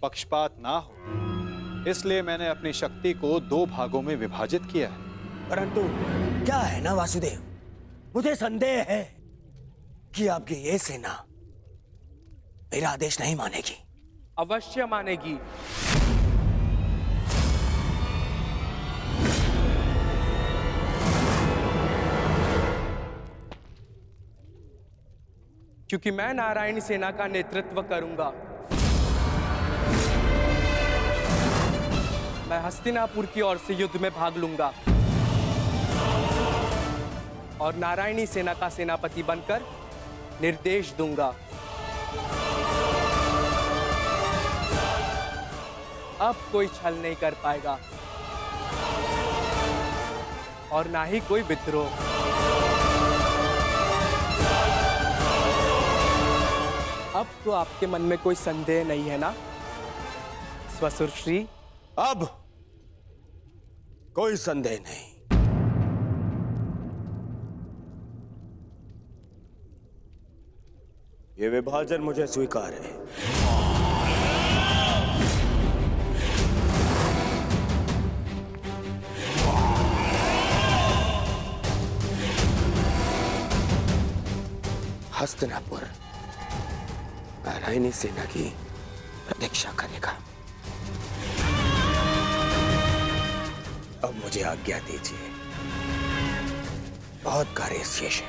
पक्षपात ना हो, इसलिए मैंने अपनी शक्ति को 2 भागों में विभाजित किया है। परंतु क्या है ना वासुदेव, मुझे संदेह है कि आपकी ये सेना मेरा आदेश नहीं मानेगी। अवश्य मानेगी। क्योंकि मैं नारायणी सेना का नेतृत्व करूंगा। मैं हस्तिनापुर की ओर से युद्ध में भाग लूंगा और नारायणी सेना का सेनापति बनकर निर्देश दूंगा। अब कोई छल नहीं कर पाएगा और ना ही कोई विद्रोह। अब तो आपके मन में कोई संदेह नहीं है ना स्वसुर श्री? अब कोई संदेह नहीं। ये विभाजन मुझे स्वीकार है। हस्तिनापुर नारायणी सेना की प्रतीक्षा करेगा। अब मुझे आज्ञा दीजिए, बहुत कार्य शेष है,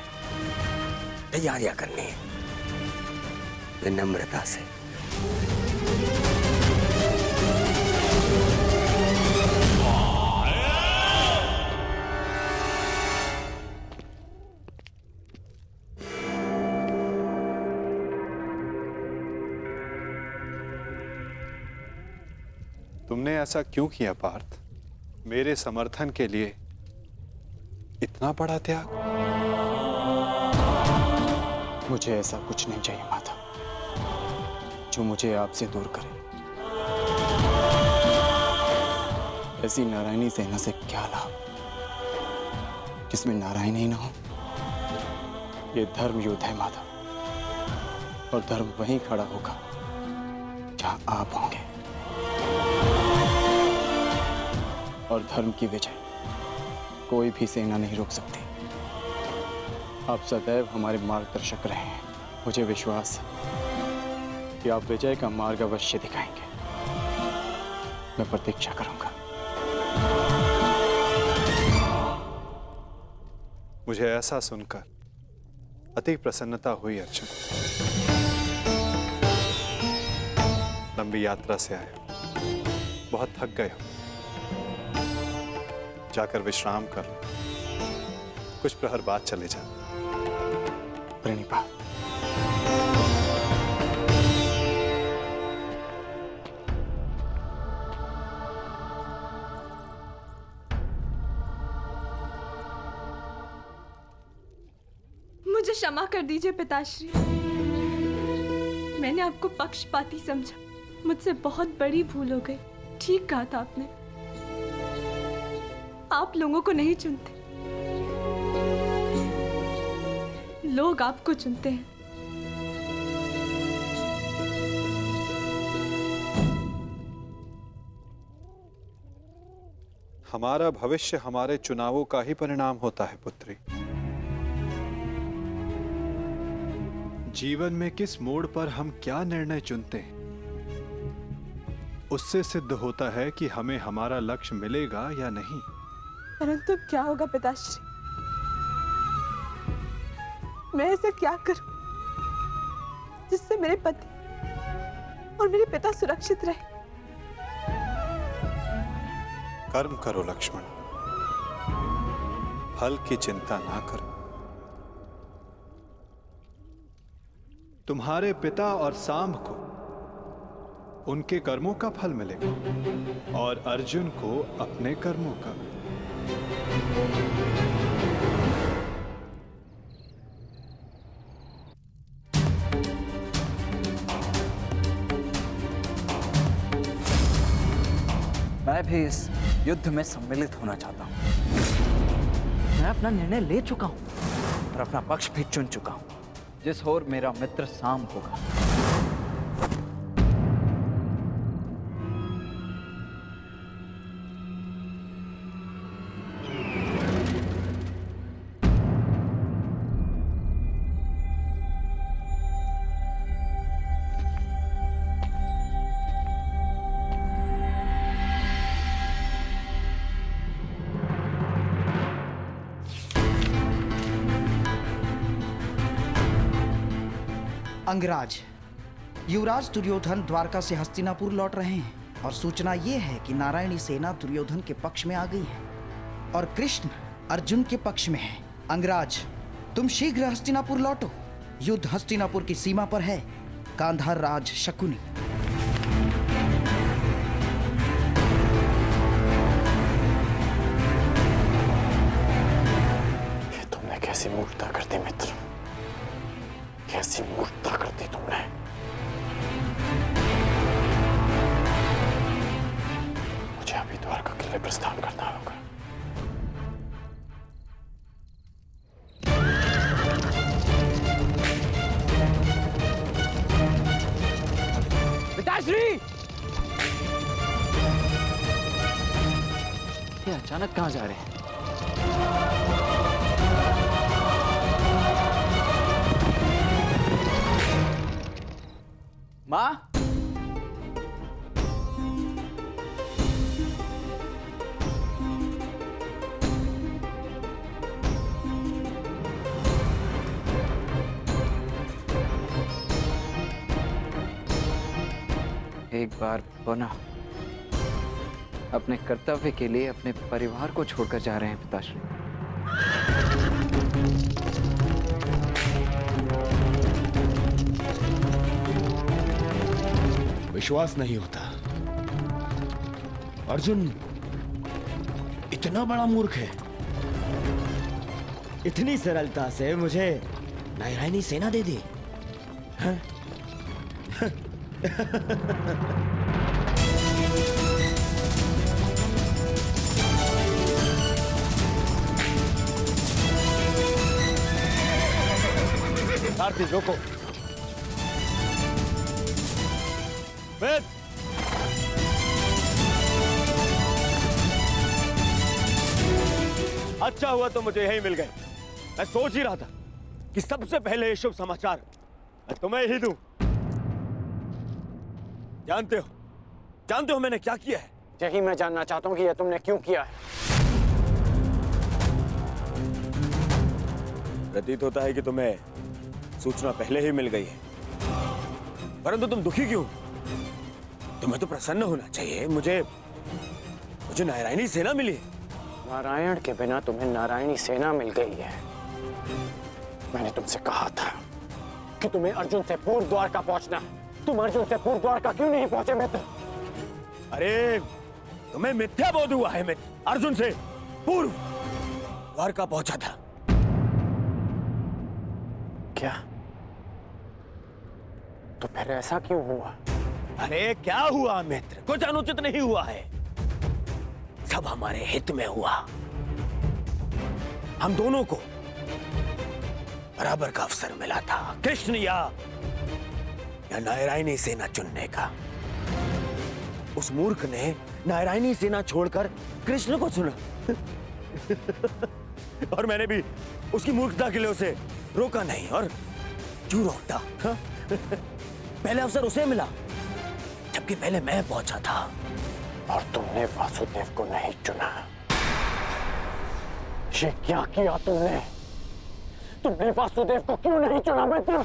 तैयारियां करनी है। विनम्रता से। तुमने ऐसा क्यों किया पार्थ? मेरे समर्थन के लिए इतना बड़ा त्याग? मुझे ऐसा कुछ नहीं चाहिए माता जो मुझे आपसे दूर करे। ऐसी नारायणी सेना से क्या लाभ जिसमें नारायण ही ना हो? ये धर्म युद्ध है माता, और धर्म वहीं खड़ा होगा जहां आप होंगे। और धर्म की विजय कोई भी सेना नहीं रोक सकती। आप सदैव हमारे मार्गदर्शक रहे हैं। मुझे विश्वास है कि आप विजय का मार्ग अवश्य दिखाएंगे। मैं प्रतीक्षा करूंगा। मुझे ऐसा सुनकर अति प्रसन्नता हुई अर्जुन। लंबी यात्रा से आए, बहुत थक गए हो, जाकर विश्राम कर लो। कुछ प्रहर बाद चले जा। प्रणिपात। मुझे क्षमा कर दीजिए पिताश्री। मैंने आपको पक्षपाती समझा। मुझसे बहुत बड़ी भूल हो गई। ठीक कहा था आपने। आप लोगों को नहीं चुनते, लोग आपको चुनते हैं। हमारा भविष्य हमारे चुनावों का ही परिणाम होता है पुत्री। जीवन में किस मोड़ पर हम क्या निर्णय चुनते हैं, उससे सिद्ध होता है कि हमें हमारा लक्ष्य मिलेगा या नहीं। परंतु क्या होगा पिताश्री? मैं ऐसा क्या करूं जिससे मेरे पति और मेरे पिता सुरक्षित रहे? कर्म करो लक्ष्मण, फल की चिंता ना करो। तुम्हारे पिता और सांब को उनके कर्मों का फल मिलेगा और अर्जुन को अपने कर्मों का। मैं भी इस युद्ध में सम्मिलित होना चाहता हूं। मैं अपना निर्णय ले चुका हूं और अपना पक्ष भी चुन चुका हूं। जिस ओर मेरा मित्र सांब होगा अंगराज, युवराज दुर्योधन द्वारका से हस्तिनापुर लौट रहे हैं और सूचना ये है कि नारायणी सेना दुर्योधन के पक्ष में आ गई है और कृष्ण अर्जुन के पक्ष में है। अंगराज, तुम शीघ्र हस्तिनापुर लौटो। युद्ध हस्तिनापुर की सीमा पर है। गांधार राज शकुनी। ये तुमने कैसी मूर्खता कर दी मित्र, कैसी मूर्खता कर दी तुमने। मुझे अभी द्वारका किले प्रस्थान करना होगा। पिताश्री! ये अचानक कहाँ जा रहे हैं? माँ? एक बार पुनः अपने कर्तव्य के लिए अपने परिवार को छोड़कर जा रहे हैं पिताश्री। विश्वास नहीं होता, अर्जुन इतना बड़ा मूर्ख है। इतनी सरलता से मुझे नारायणी सेना दे दी। हाँ? सारथी रोको। वेद, अच्छा हुआ तो मुझे यही मिल गए। मैं सोच ही रहा था कि सबसे पहले ये शुभ समाचार मैं तुम्हें ही दूं। जानते हो मैंने क्या किया है? यही मैं जानना चाहता हूँ कि यह तुमने क्यों किया है। प्रतीत होता है कि तुम्हें सूचना पहले ही मिल गई है, परंतु तुम दुखी क्यों? तुम्हें तो प्रसन्न होना चाहिए। मुझे नारायणी सेना मिली। नारायण के बिना तुम्हें नारायणी सेना मिल गई है। मैंने तुमसे कहा था कि तुम्हें अर्जुन से पूर्व द्वारका पहुंचना। तुम अर्जुन से पूर्व द्वारका क्यों नहीं पहुंचे मित्र? अरे तुम्हें मिथ्या बोध हुआ है मित्र। अर्जुन से पूर्व द्वारका पहुंचा था। क्या? तो फिर ऐसा क्यों हुआ? अरे क्या हुआ मित्र? कुछ अनुचित नहीं हुआ है, सब हमारे हित में हुआ। हम दोनों को बराबर का अवसर मिला था, कृष्ण या नारायणी सेना चुनने का। उस मूर्ख ने नारायणी सेना छोड़कर कृष्ण को चुना और मैंने भी उसकी मूर्खता के लिए उसे रोका नहीं। और क्यों रोकता? हाँ? पहले अवसर उसे मिला, जबकि पहले मैं पहुंचा था। और तुमने वासुदेव को नहीं चुना। ये क्या किया तुमने? तुमने वासुदेव को क्यों नहीं चुना मित्र?